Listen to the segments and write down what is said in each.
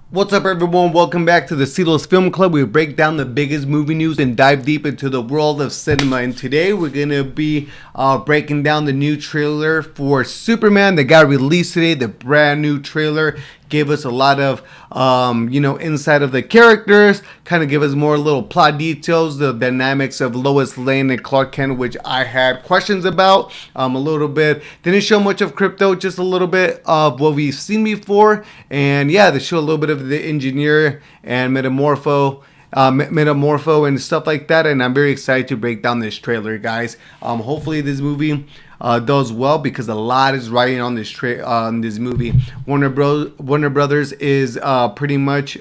What's up, everyone? Welcome back to the Celos Film Club. We break down the biggest movie news and dive deep into the world of cinema. And today we're going to be breaking down the new trailer for Superman that got released today. The brand new trailer gave us a lot of, insight of the characters, kind of give us more little plot details, the dynamics of Lois Lane and Clark Kent, which I had questions about a little bit. Didn't show much of crypto, just a little bit of what we've seen before. And yeah, they show a little bit of the engineer and metamorpho and stuff like that, and I'm very excited to break down this trailer, guys. Hopefully this movie does well, because a lot is riding on this movie. Warner Brothers is pretty much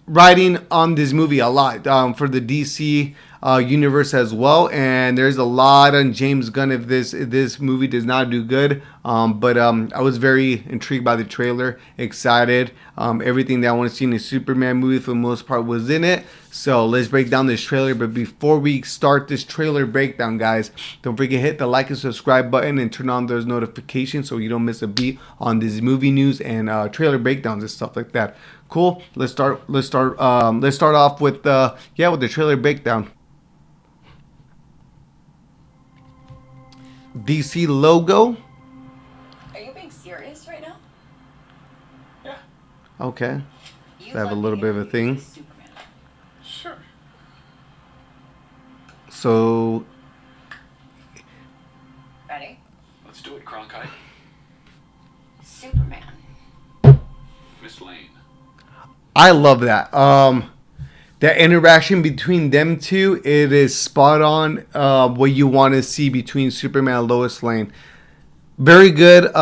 riding on this movie a lot, for the DC universe as well, and there's a lot on James Gunn if this movie does not do good. But I was very intrigued by the trailer, excited. Everything that I want to see in a Superman movie for the most part was in it. So let's break down this trailer. But before we start this trailer breakdown, guys, don't forget to hit the like and subscribe button and turn on those notifications so you don't miss a beat on this movie news and trailer breakdowns and stuff like that. Cool. Let's start off with the trailer breakdown. DC logo. Are you being serious right now? Yeah. Okay. So I have a little bit of a thing. Superman. Sure. So Ready? Let's do it, Cronkite. Superman. Miss Lane. I love that. That interaction between them two, it is spot on. What you want to see between Superman and Lois Lane. Very good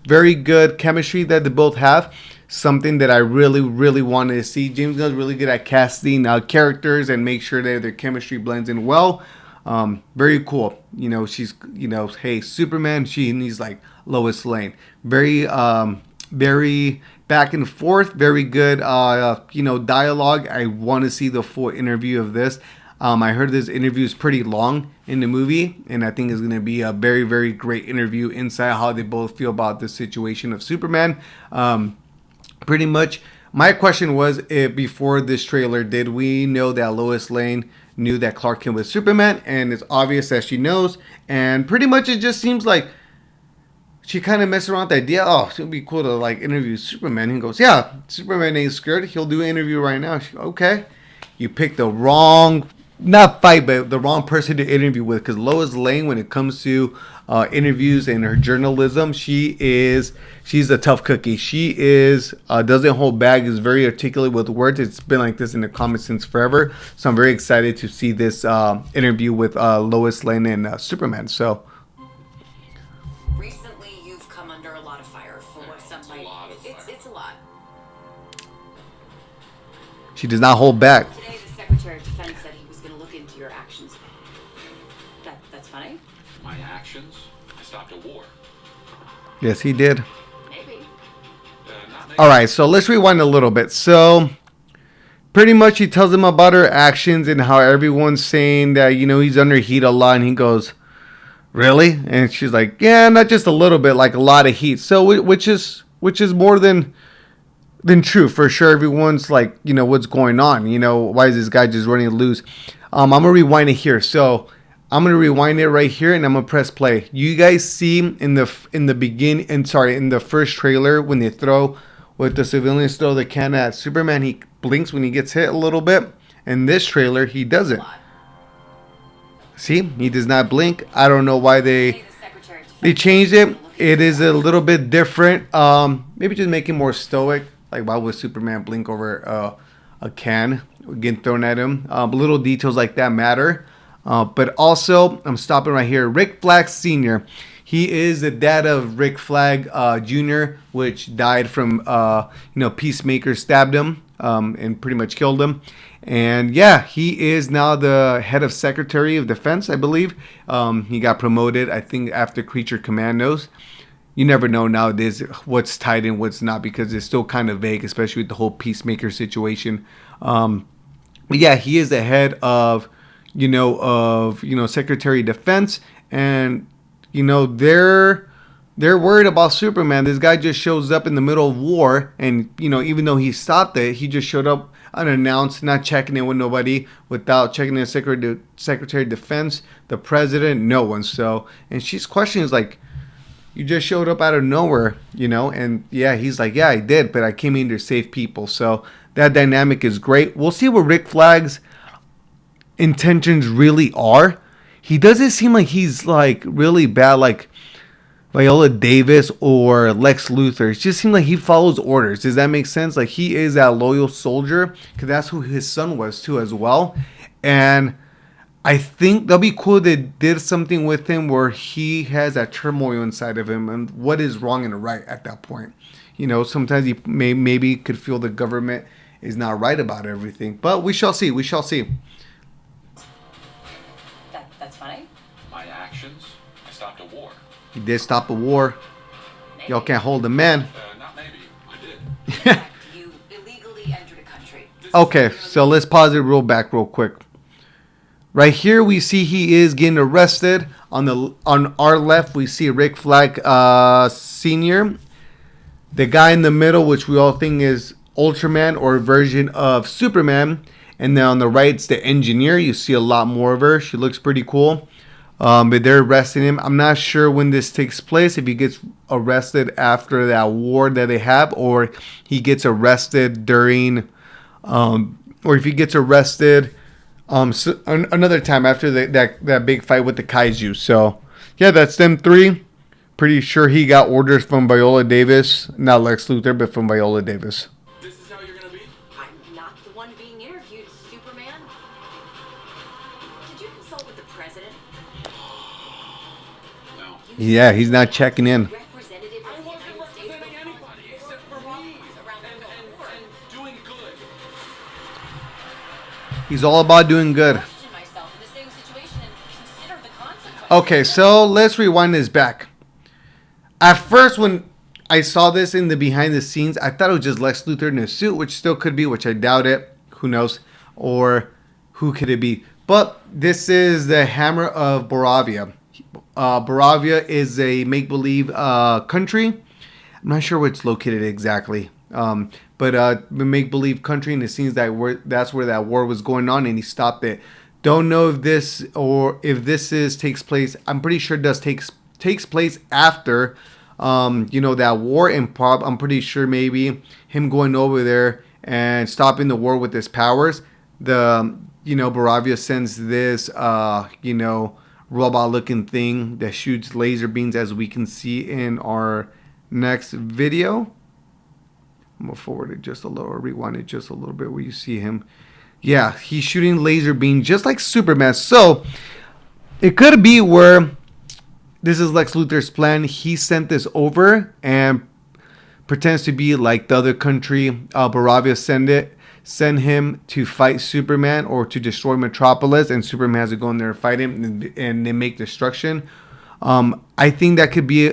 very good chemistry that they both have. Something that I really wanted to see. James Gunn's really good at casting characters and make sure that their chemistry blends in well. Very cool. She's hey, Superman. He's like Lois Lane. Very back and forth. Very good dialogue. I want to see the full interview of this. I heard this interview is pretty long in the movie, and I think it's going to be a very great interview inside how they both feel about the situation of Superman. Pretty much my question was, if before this trailer, did we know that Lois Lane knew that Clark Kent was Superman? And it's obvious that she knows, and pretty much it just seems like she kind of messed around with the idea. Oh, it would be cool to interview Superman. He goes, yeah, Superman ain't scared. He'll do an interview right now. Okay. You picked the wrong, not fight, but the wrong person to interview with. Because Lois Lane, when it comes to interviews and her journalism, she's a tough cookie. She doesn't hold back, is very articulate with words. It's been like this in the comics since forever. So I'm very excited to see this interview with Lois Lane and Superman. So Recently, you've come under a lot of fire for what some might. It's a lot. she does not hold back. Today, the Secretary of Defense said he was going to look into your actions. That's funny. My actions? I stopped a war. Yes, he did. Maybe. Not maybe. All right, so let's rewind a little bit. So pretty much he tells them about her actions and how everyone's saying that, he's under heat a lot. And he goes, really? And she's like, yeah, not just a little bit, like a lot of heat. So which is more than true for sure. Everyone's like, what's going on? Why is this guy just running loose? I'm going to rewind it here. So I'm going to rewind it right here, and I'm going to press play. You guys see in the first trailer, when the civilians throw the can at Superman, he blinks when he gets hit a little bit. In this trailer, he doesn't. See, he does not blink. I don't know why they changed it. It is a little bit different. Maybe just make it more stoic. Like, why would Superman blink over a can getting thrown at him? Little details like that matter. But also, I'm stopping right here. Rick Flag Sr. He is the dad of Rick Flag Jr., which died from, Peacemaker stabbed him and pretty much killed him. And yeah, he is now the head of Secretary of Defense, I believe. He got promoted, I think, after Creature Commandos. You never know nowadays what's tied and what's not, because it's still kind of vague, especially with the whole Peacemaker situation. But yeah, he is the head of Secretary of Defense, and they're they're worried about Superman. This guy just shows up in the middle of war, and even though he stopped it, he just showed up unannounced, not checking in with nobody, without checking in with Secretary of Defense, the president, no one. So, and she's questioning, is like, you just showed up out of nowhere, and yeah, he's like, yeah, I did, but I came in to save people. So that dynamic is great. We'll see what Rick Flag's intentions really are. He doesn't seem like he's like really bad, like Viola Davis or Lex Luthor. It just seems like he follows orders. Does that make sense? Like, he is that loyal soldier, because that's who his son was too as well. And I think that'll be cool. They did something with him where he has that turmoil inside of him, and what is wrong and right at that point. Sometimes he maybe could feel the government is not right about everything, but we shall see. We shall see. That's funny. My actions, I stopped a war. He did stop a war. Maybe. Y'all can't hold a man. Not maybe. I did. In fact, you illegally entered a country. Okay, so let's pause it real quick. Right here, we see he is getting arrested. On our left, we see Rick Flag Sr. The guy in the middle, which we all think is Ultraman or a version of Superman. And then on the right, it's the engineer. You see a lot more of her. She looks pretty cool. But they're arresting him. I'm not sure when this takes place, if he gets arrested after that war that they have, or he gets arrested during, or if he gets arrested another time after that big fight with the kaiju. So, yeah, that's them three. Pretty sure he got orders from Viola Davis, not Lex Luthor, but from Viola Davis. This is how you're gonna be? I'm not the one being interviewed, Superman. Did you consult with the president? No. Yeah, he's not checking in. Representative I of the wasn't United States representing anybody except for me and doing good. He's all about doing good. question myself in the same situation and consider the consequences. Okay, so let's rewind this back. At first, when I saw this in the behind the scenes, I thought it was just Lex Luthor in a suit, which still could be, which I doubt it. Who knows? Or who could it be? But this is the Hammer of Boravia. Boravia is a make-believe country. I'm not sure where it's located exactly. But a make-believe country, and it seems that that's where that war was going on, and he stopped it. Don't know if this takes place. I'm pretty sure it does takes place after that war, and I'm pretty sure maybe him going over there and stopping the war with his powers. Boravia sends this robot looking thing that shoots laser beams, as we can see in our next video. I'm gonna forward it just a little, or rewind it just a little bit, where you see him. Yeah, he's shooting laser beams just like Superman. So it could be where this is Lex Luthor's plan. He sent this over and pretends to be like the other country. Boravia send him to fight Superman or to destroy Metropolis, and Superman has to go in there and fight him, and they make destruction. I think that could be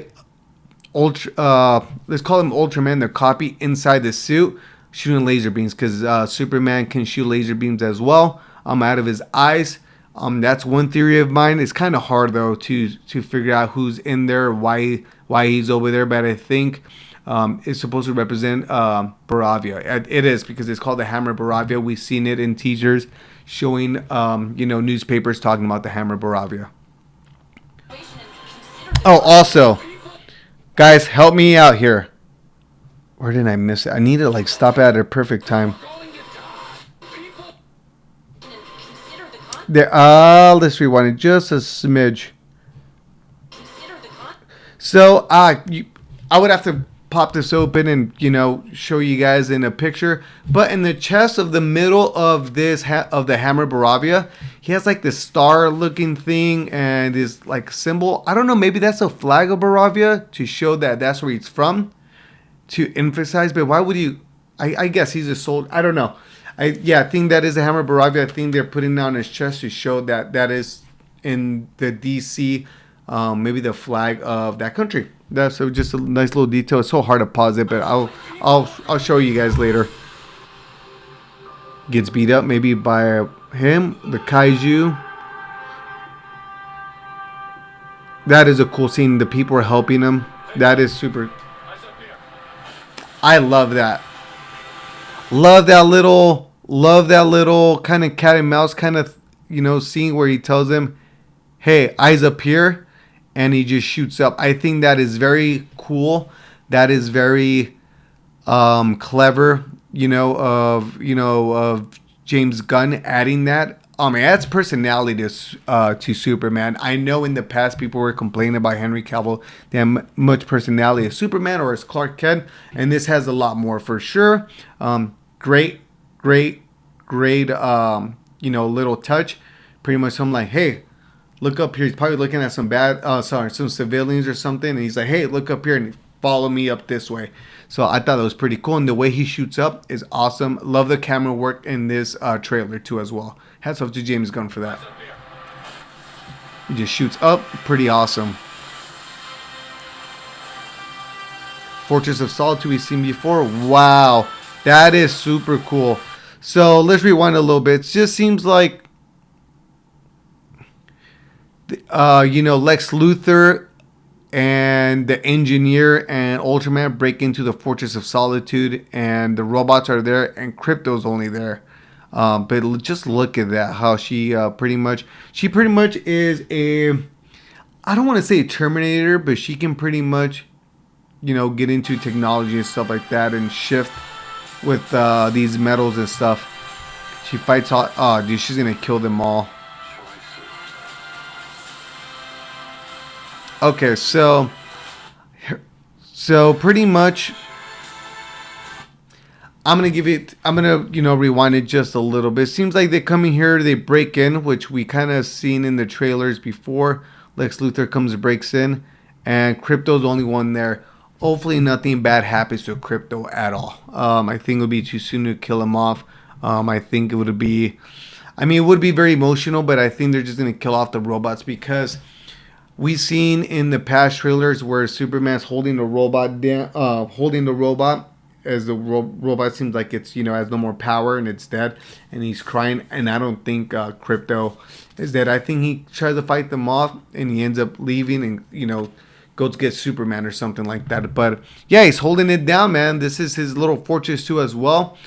let's call him Ultraman, the copy inside the suit, shooting laser beams, because Superman can shoot laser beams as well out of his eyes. That's one theory of mine. It's kind of hard though to figure out who's in there, why he's over there, but I think it's supposed to represent Boravia. It is, because it's called the Hammer Boravia. We've seen it in teasers showing newspapers talking about the Hammer Boravia. Oh, also, guys, help me out here. Where did I miss it? I need to stop at a perfect time. There. Let's rewind it just a smidge. So, I would have to pop this open and show you guys in a picture. But in the chest of the middle of this of the Hammer Boravia, he has this star-looking thing and this symbol. I don't know. Maybe that's a flag of Boravia to show that that's where he's from, to emphasize. But why would you? I guess he's a soldier. I don't know. I think that is a Hammer Boravia. I think they're putting it on his chest to show that is in the DC, maybe the flag of that country. That's just a nice little detail. It's so hard to pause it, but I'll show you guys later. Gets beat up maybe by him, the kaiju. That is a cool scene. The people are helping him. That is super. I love that. Love that little kind of cat and mouse kind of, scene where he tells him, "Hey, eyes up here," and he just shoots up. I think that is very cool. That is very clever, of James Gunn adding that. It adds personality to Superman. I know in the past people were complaining about Henry Cavill didn't have much personality as Superman or as Clark Kent, and this has a lot more for sure. Great, great, great. Little touch. Pretty much, I'm like, hey, look up here. He's probably looking at some civilians or something, and he's like, hey, look up here and follow me up this way. So I thought that was pretty cool, and the way he shoots up is awesome. Love the camera work in this trailer too as well. Hats off to James Gunn for that. He just shoots up, pretty awesome. Fortress of Solitude we've seen before. Wow, that is super cool. So let's rewind a little bit. It just seems like, Lex Luthor and the Engineer and Ultraman break into the Fortress of Solitude, and the robots are there, and Crypto's only there. But just look at that, how she pretty much is a, I don't want to say a Terminator, but she can pretty much, get into technology and stuff like that and shift with these metals and stuff. She fights all, oh dude, she's gonna kill them all. Okay, so pretty much I'm gonna rewind it just a little bit. Seems like they come in here, they break in, which we kind of seen in the trailers before. Lex Luthor comes and breaks in, and Crypto's the only one there. Hopefully nothing bad happens to Crypto at all. I think it would be too soon to kill him off. I think it would be very emotional, but I think they're just gonna kill off the robots, because we've seen in the past trailers where Superman's holding the robot down, as the robot seems like it's, has no more power and it's dead, and he's crying. And I don't think Crypto is dead. I think he tries to fight them off and he ends up leaving and, goes get Superman or something like that. But yeah, he's holding it down, man. This is his little fortress too as well.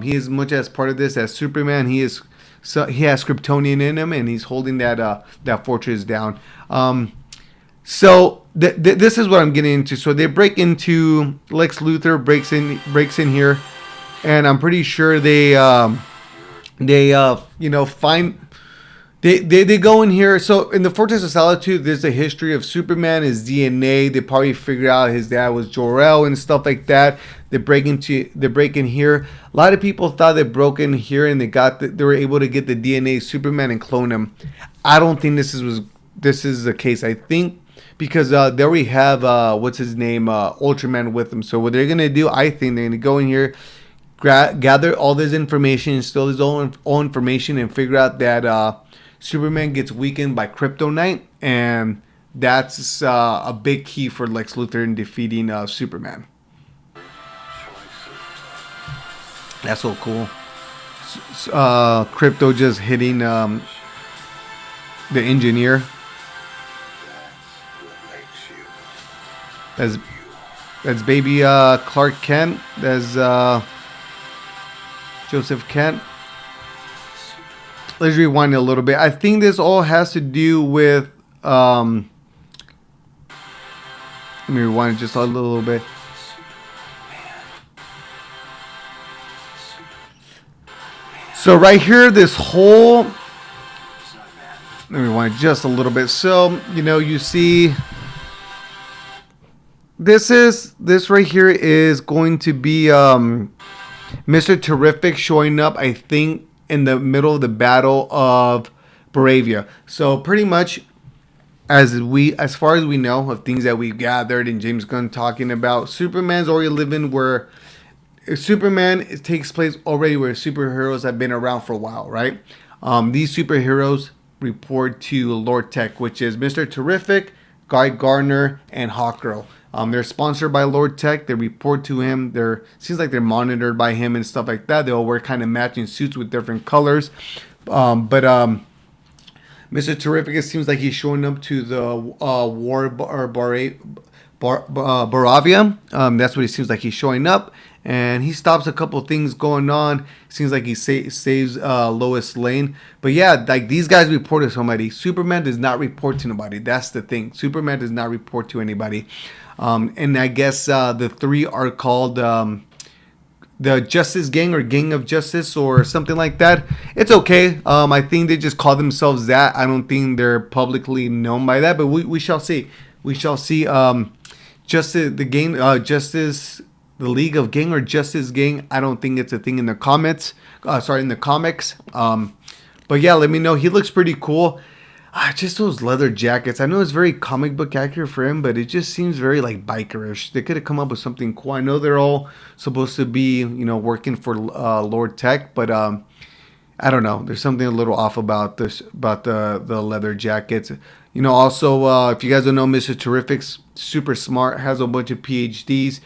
He is much as part of this as Superman. He has Kryptonian in him, and he's holding that fortress down. So this is what I'm getting into. So they break into, Lex Luthor breaks in here, and I'm pretty sure they find. They go in here. So in the Fortress of Solitude, there's a history of Superman, his DNA. They probably figured out his dad was Jor-El and stuff like that. They break in here. A lot of people thought they broke in here and they were able to get the DNA of Superman and clone him. I don't think this is the case. I think because they already have Ultraman with them. So what they're gonna do, I think they're gonna go in here, gather all this information, instill his own information, and figure out that Superman gets weakened by Kryptonite, and that's a big key for Lex Luthor in defeating Superman. That's so cool. Crypto just hitting the Engineer. That's baby Clark Kent. There's Joseph Kent. Let's rewind a little bit. I think this all has to do with let me rewind just a little bit. So right here, this whole, let me rewind just a little bit. So, you see, this right here is going to be Mr. Terrific showing up, I think, in the middle of the battle of Bravia. So pretty much, as far as we know of things that we've gathered and James Gunn talking about, Superman's already living where Superman takes place already where superheroes have been around for a while, right? These superheroes report to Lord Tech, which is Mr. Terrific, Guy Gardner, and Hawkgirl. They're sponsored by Lord Tech. They report to him. Seems like they're monitored by him and stuff like that. They all wear kind of matching suits with different colors. But Mr. Terrific, it seems like he's showing up to the Boravia. That's what it seems like he's showing up, and he stops a couple things going on. Seems like he saves Lois Lane. But yeah, like these guys report to somebody. Superman does not report to nobody. That's the thing. Superman does not report to anybody. And I guess the three are called the Justice Gang or Gang of Justice or something like that. It's okay. I think they just call themselves that. I don't think they're publicly known by that, but we shall see. We shall see. Justice the Gang, Justice the League of Gang or Justice Gang. I don't think it's a thing in the comments. Sorry, in the comics. But yeah, let me know. He looks pretty cool. Just those leather jackets. I know it's very comic book accurate for him, but it just seems very like bikerish. They could have come up with something cool. I know they're all supposed to be, working for Lord Tech, but I don't know. There's something a little off about this, about the leather jackets. Also, if you guys don't know, Mr. Terrific's super smart, has a bunch of PhDs.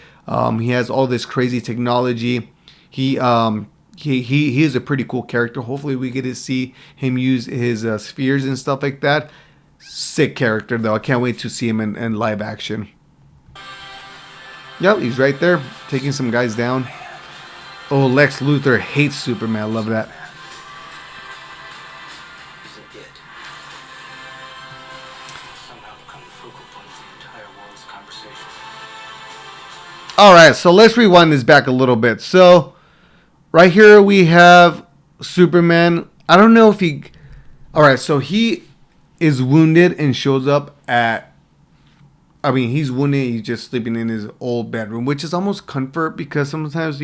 He has all this crazy technology. He is a pretty cool character. Hopefully we get to see him use his spheres and stuff like that. Sick character though. I can't wait to see him in live action. Yep, he's right there taking some guys down. Oh, Lex Luthor hates Superman. I love that. Alright, so let's rewind this back a little bit. So right here we have Superman. I don't know if he... Alright, so he is wounded and shows up at... I mean, he's wounded. He's just sleeping in his old bedroom, which is almost comfort because sometimes,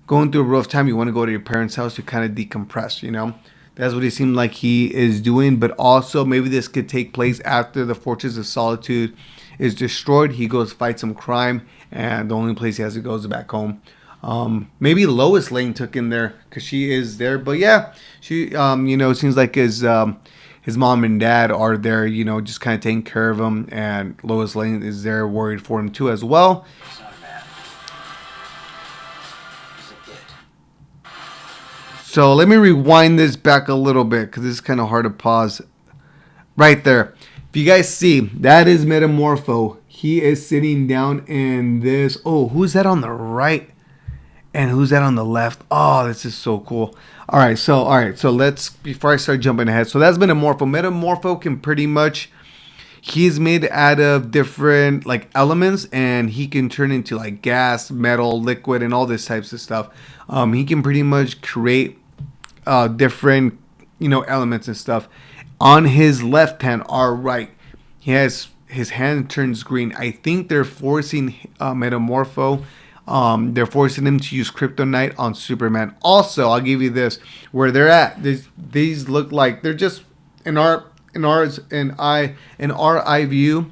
going through a rough time, you want to go to your parents' house to kind of decompress, That's what it seemed like he is doing. But also, maybe this could take place after the Fortress of Solitude is destroyed. He goes fight some crime, and the only place he has to go is back home. Maybe Lois Lane took in there because she is there. But yeah, she, it seems like his mom and dad are there, just kind of taking care of him. And Lois Lane is there worried for him too as well. He's not a man. He's a kid. So let me rewind this back a little bit because this is kind of hard to pause. Right there. If you guys see, that is Metamorpho. He is sitting down in this. Oh, who's that on the right? And who's that on the left? Oh, this is so cool. All right, so let's, before I start jumping ahead. So that's Metamorpho. Metamorpho can pretty much, he's made out of different like elements, and he can turn into like gas, metal, liquid, and all this types of stuff. He can pretty much create different, elements and stuff. On his left hand or right, he has his hand turns green. I think they're forcing Metamorpho. They're forcing him to use Kryptonite on Superman. Also, I'll give you this: where they're at, these look like they're just in our eye view.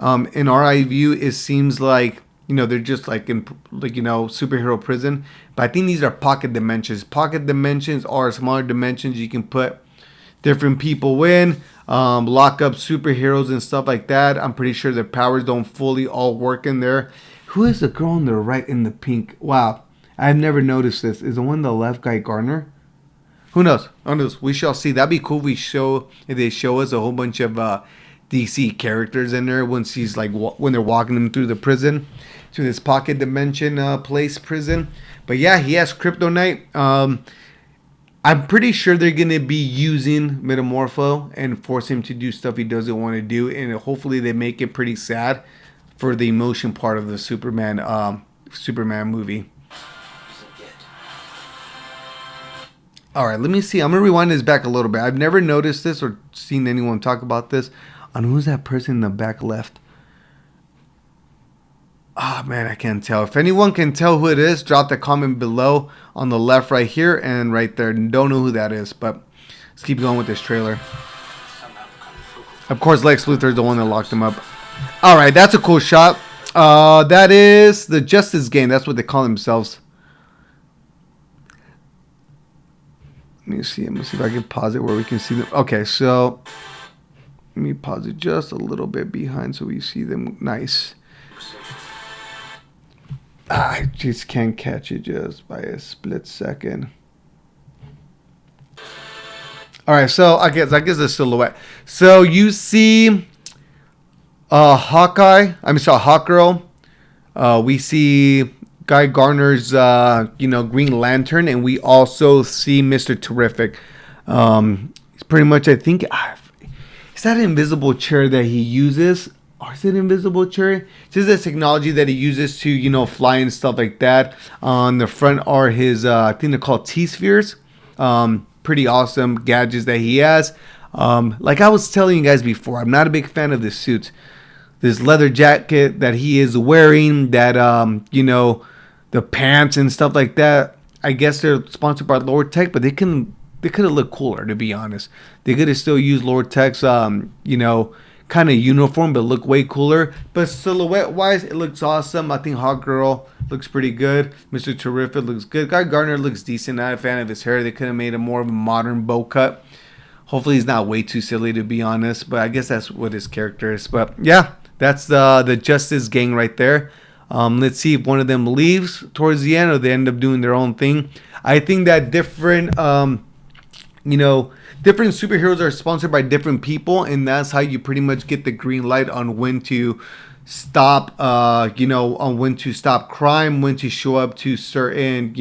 In our eye view, it seems like they're just like in superhero prison. But I think these are pocket dimensions. Pocket dimensions are smaller dimensions you can put different people in, lock up superheroes and stuff like that. I'm pretty sure their powers don't fully all work in there. Who is the girl on the right in the pink? Wow, I've never noticed this. Is the one on the left guy Garner? Who knows? Who knows? We shall see. That'd be cool if they show us a whole bunch of DC characters in there when she's like when they're walking them through the prison, to this pocket dimension place prison. But yeah, he has Kryptonite. I'm pretty sure they're going to be using Metamorpho and force him to do stuff he doesn't want to do. And hopefully they make it pretty sad for the emotion part of the Superman movie. All right, let me see. I'm going to rewind this back a little bit. I've never noticed this or seen anyone talk about this. On who's that person in the back left? Oh, man, I can't tell. If anyone can tell who it is, drop the comment below on the left right here and right there. Don't know who that is, but let's keep going with this trailer. Of course, Lex Luthor is the one that locked him up. All right, that's a cool shot. That is the Justice Gang. That's what they call themselves. Let me see. Let me see if I can pause it where we can see them. Okay, so let me pause it just a little bit behind so we see them nice. I just can't catch it just by a split second. All right, so I guess the silhouette. So you see Hawkeye. I mean, sorry, Hawkgirl. We see Guy Garner's, Green Lantern, and we also see Mr. Terrific. It's pretty much, I think, is that an invisible chair that he uses? Or is it invisible chair? It's just this technology that he uses to, fly and stuff like that. On the front are his, I think they're called T-spheres. Pretty awesome gadgets that he has. Like I was telling you guys before, I'm not a big fan of the suits. This leather jacket that he is wearing, that, the pants and stuff like that. I guess they're sponsored by Lord Tech, but they could have looked cooler, to be honest. They could have still used Lord Tech's, kind of uniform, but look way cooler. But silhouette wise, it looks awesome. I think Hot Girl looks pretty good. Mr. Terrific looks good. Guy Gardner looks decent. Not a fan of his hair. They could have made a more of a modern bow cut. Hopefully he's not way too silly, to be honest. But I guess that's what his character is. But yeah, that's the Justice Gang right there. Let's see if one of them leaves towards the end or they end up doing their own thing. I think that different different superheroes are sponsored by different people, and that's how you pretty much get the green light on when to stop, on when to stop crime, when to show up to certain,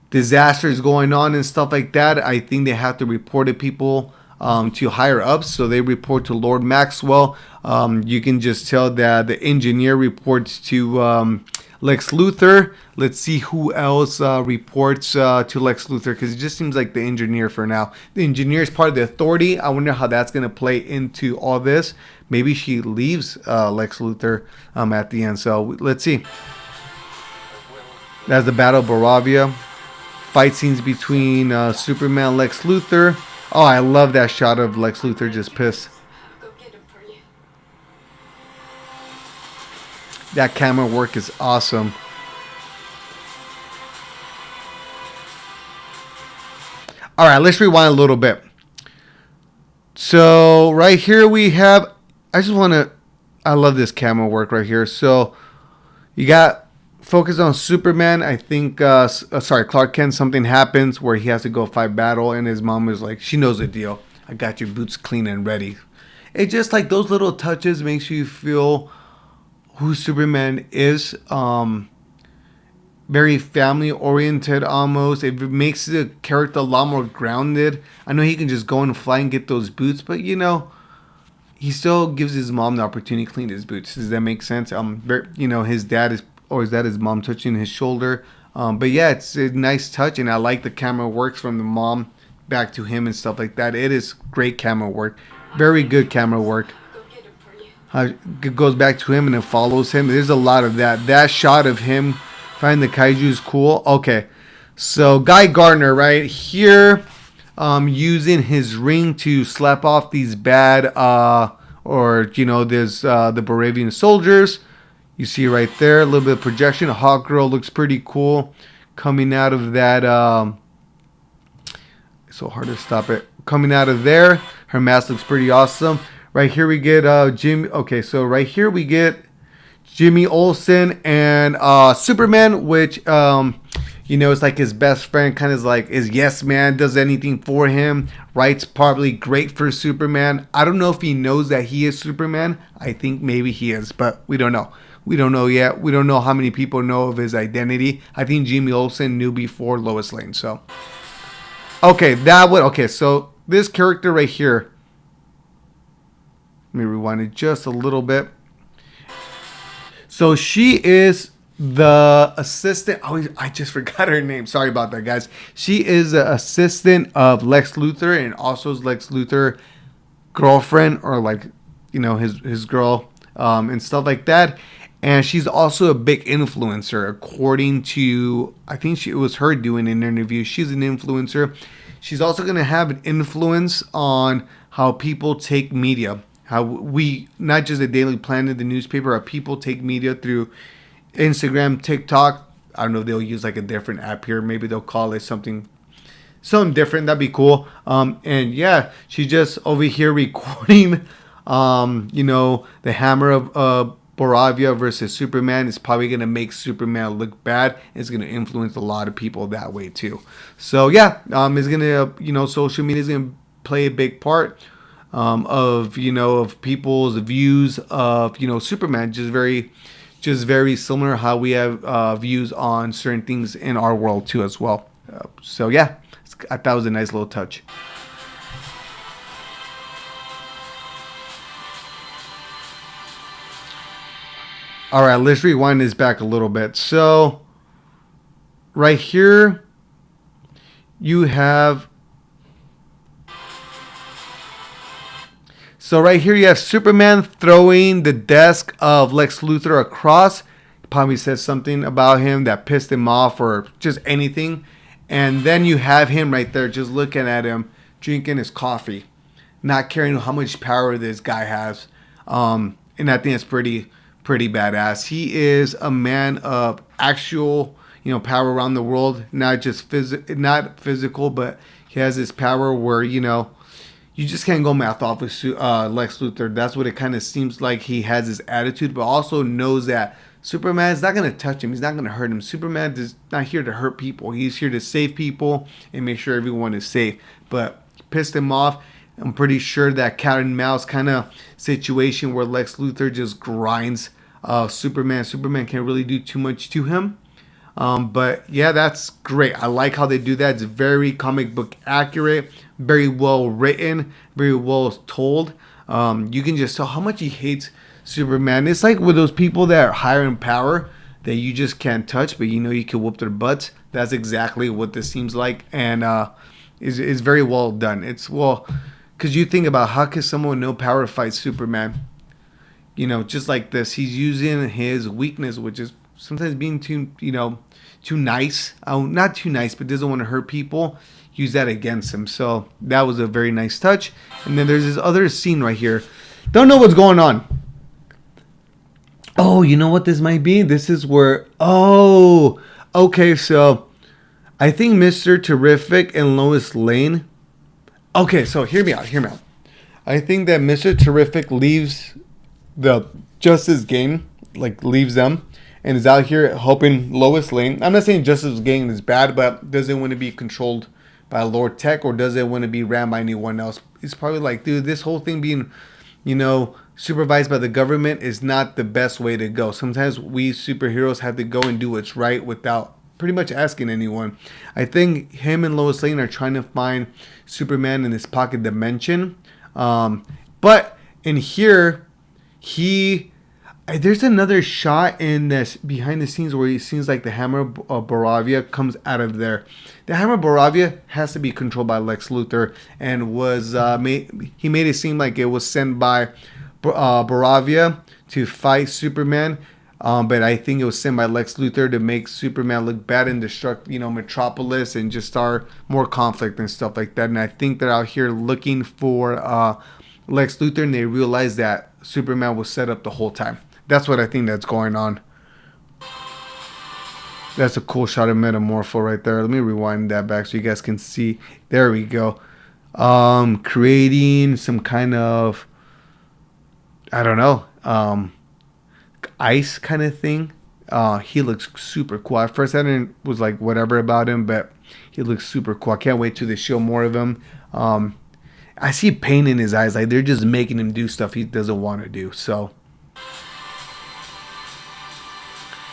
disasters going on and stuff like that. I think they have to report to people, to higher ups, so they report to Lord Maxwell. You can just tell that the engineer reports to Lex Luthor. Let's see who else reports to Lex Luthor, because it just seems like the engineer for now. The engineer is part of the authority. I wonder how that's going to play into all this. Maybe she leaves Lex Luthor at the end. So let's see. That's the Battle of Barovia. Fight scenes between Superman and Lex Luthor. Oh, I love that shot of Lex Luthor just pissed. I'll go get him for you. That camera work is awesome. All right, let's rewind a little bit. So right here we have, I love this camera work right here. So you got focus on Superman. I think, Clark Kent, something happens where he has to go fight battle, and his mom is like, she knows the deal. I got your boots clean and ready. It just like those little touches makes you feel who Superman is. Very family oriented almost. It makes the character a lot more grounded. I know he can just go and fly and get those boots, but he still gives his mom the opportunity to clean his boots. Does that make sense? His dad his mom touching his shoulder. But yeah, it's a nice touch, and I like the camera works from the mom back to him and stuff like that. It is great camera work. Very good camera work. Go get him for you. How it goes back to him and it follows him. There's a lot of that. That shot of him fighting the kaiju is cool. Okay, so Guy Gardner right here, using his ring to slap off these bad, there's the Baravian soldiers. You see right there, a little bit of projection. Hawk Girl looks pretty cool coming out of that. It's so hard to stop it. Coming out of there, her mask looks pretty awesome. Right here we get Jimmy. Okay, so right here we get Jimmy Olsen and Superman, which it's like his best friend, kind of like his yes man, does anything for him. Writes probably great for Superman. I don't know if he knows that he is Superman. I think maybe he is, but we don't know. We don't know yet. We don't know how many people know of his identity. I think Jimmy Olsen knew before Lois Lane. So, so this character right here. Let me rewind it just a little bit. So she is the assistant. Oh, I just forgot her name. Sorry about that, guys. She is the assistant of Lex Luthor, and also Lex Luthor girlfriend, or like, his girl, and stuff like that. And she's also a big influencer, according to, I think it was her doing an interview. She's an influencer. She's also going to have an influence on how people take media. How we, not just the Daily Planet, the newspaper, how people take media through Instagram, TikTok. I don't know if they'll use like a different app here. Maybe they'll call it something different. That'd be cool. And yeah, she's just over here recording, the hammer of Barovia versus Superman is probably going to make Superman look bad. It's going to influence a lot of people that way too. So yeah, it's going to, social media is going to play a big part. of of people's views of Superman. Just very similar how we have views on certain things in our world too as well. So yeah, I thought it was a nice little touch. All right, let's rewind this back a little bit. So right here, you have. So right here you have Superman throwing the desk of Lex Luthor across. Probably says something about him that pissed him off or just anything. And then you have him right there just looking at him, drinking his coffee, not caring how much power this guy has. And I think it's pretty badass. He is a man of actual power around the world, not just not physical, but he has this power where you just can't go mouth off with Lex Luthor. That's what it kind of seems like. He has this attitude, but also knows that Superman is not going to touch him. He's not going to hurt him. Superman is not here to hurt people. He's here to save people and make sure everyone is safe. But pissed him off. I'm pretty sure that cat and mouse kind of situation where Lex Luthor just grinds Superman. Superman can't really do too much to him. But yeah, that's great. I like how they do that. It's very comic book accurate, very well written, very well told. You can just tell how much he hates Superman. It's like with those people that are higher in power that you just can't touch, but you can whoop their butts. That's exactly what this seems like, and is very well done. It's because you think about how could someone with no power fight Superman? Just like this, he's using his weakness, which is sometimes being too nice. Not too nice, but doesn't want to hurt people. Use that against him. So that was a very nice touch. And then there's this other scene right here. Don't know what's going on. Oh, you know what this might be? This is where... Oh, okay, so I think Mr. Terrific and Lois Lane... Okay, so hear me out. I think that Mr. Terrific leaves the Justice Gang, leaves them, and is out here helping Lois Lane. I'm not saying Justice Gang is bad, but doesn't want to be controlled by Lord Tech or doesn't want to be ran by anyone else. He's probably like, dude, this whole thing being, supervised by the government is not the best way to go. Sometimes we superheroes have to go and do what's right without pretty much asking anyone. I think him and Lois Lane are trying to find Superman in his pocket dimension. But in here, there's another shot in this behind the scenes where it seems like the Hammer of Baravia comes out of there. The Hammer of Baravia has to be controlled by Lex Luthor, and was he made it seem like it was sent by Baravia to fight Superman. But I think it was sent by Lex Luthor to make Superman look bad and destruct, Metropolis and just start more conflict and stuff like that. And I think they're out here looking for Lex Luthor, and they realize that Superman was set up the whole time. That's what I think that's going on. That's a cool shot of Metamorpho right there. Let me rewind that back so you guys can see. There we go. Creating some kind of, I don't know, ice kind of thing. He looks super cool. At first I was like whatever about him, but he looks super cool. I can't wait till they show more of him. I see pain in his eyes, like they're just making him do stuff he doesn't want to do. So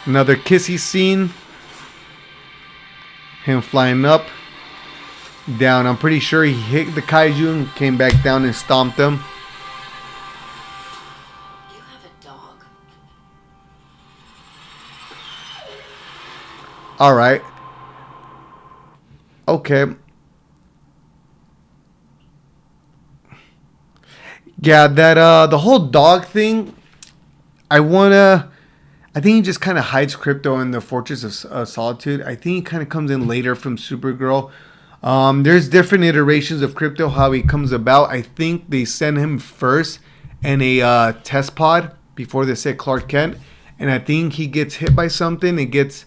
another kissy scene. Him flying up, down. I'm pretty sure he hit the kaiju and came back down and stomped him. You have a dog. All right. Okay. Yeah, that the whole dog thing. I think he just kind of hides Crypto in the Fortress of Solitude. I think he kind of comes in later from Supergirl. There's different iterations of Crypto, how he comes about. I think they send him first in a test pod before they set Clark Kent. And I think he gets hit by something. It gets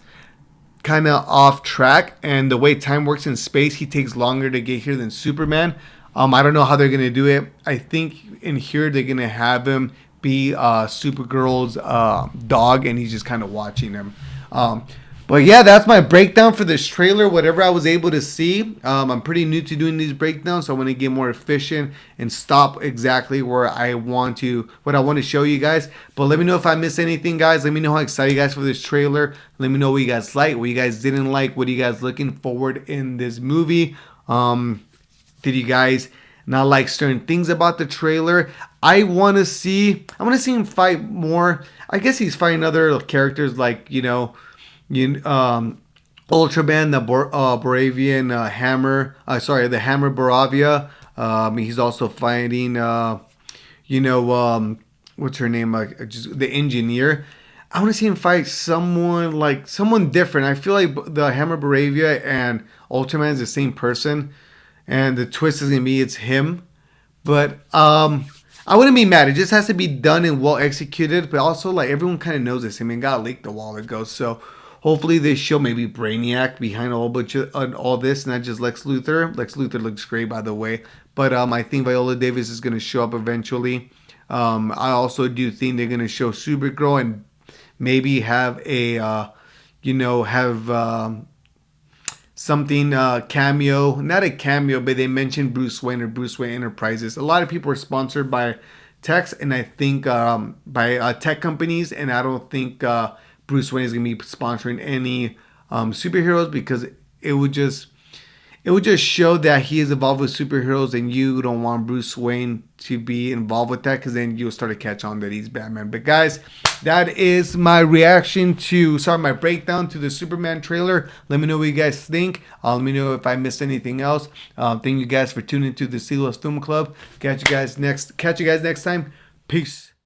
kind of off track. And the way time works in space, he takes longer to get here than Superman. I don't know how they're going to do it. I think in here they're going to have him be Supergirl's dog, and he's just kind of watching him. But But yeah, that's my breakdown for this trailer. Whatever I was able to see. I'm pretty new to doing these breakdowns, so I want to get more efficient and stop exactly where I want to, what I want to show you guys. But let me know if I missed anything, guys. Let me know how excited you guys for this trailer. Let me know what you guys like, what you guys didn't like, what are you guys looking forward in this movie. Did you guys not like certain things about the trailer? I want to see him fight more. I guess he's fighting other characters like, Ultraman, the Boravian Hammer. The Hammer Boravia. He's also fighting, what's her name? Just the engineer. I want to see him fight someone different. I feel like the Hammer Boravia and Ultraman is the same person, and the twist is gonna be it's him. But I wouldn't be mad. It just has to be done and well executed. But also, like, everyone kind of knows this. I mean, it got leaked a while ago, so hopefully they show maybe Brainiac behind a whole bunch of all this, not just Lex Luthor. Lex Luthor looks great, by the way. But I think Viola Davis is gonna show up eventually. I also do think they're gonna show Supergirl and maybe have something cameo, not a cameo, but they mentioned Bruce Wayne or Bruce Wayne Enterprises. A lot of people are sponsored by techs, and I think by tech companies, and I don't think Bruce Wayne is gonna be sponsoring any superheroes, because it would just show that he is involved with superheroes, and you don't want Bruce Wayne to be involved with that, because then you'll start to catch on that he's Batman. But guys, that is my my breakdown to the Superman trailer. Let me know what you guys think. Let me know if I missed anything else. Thank you guys for tuning to the Silos Film Club. Catch you guys next time. Peace.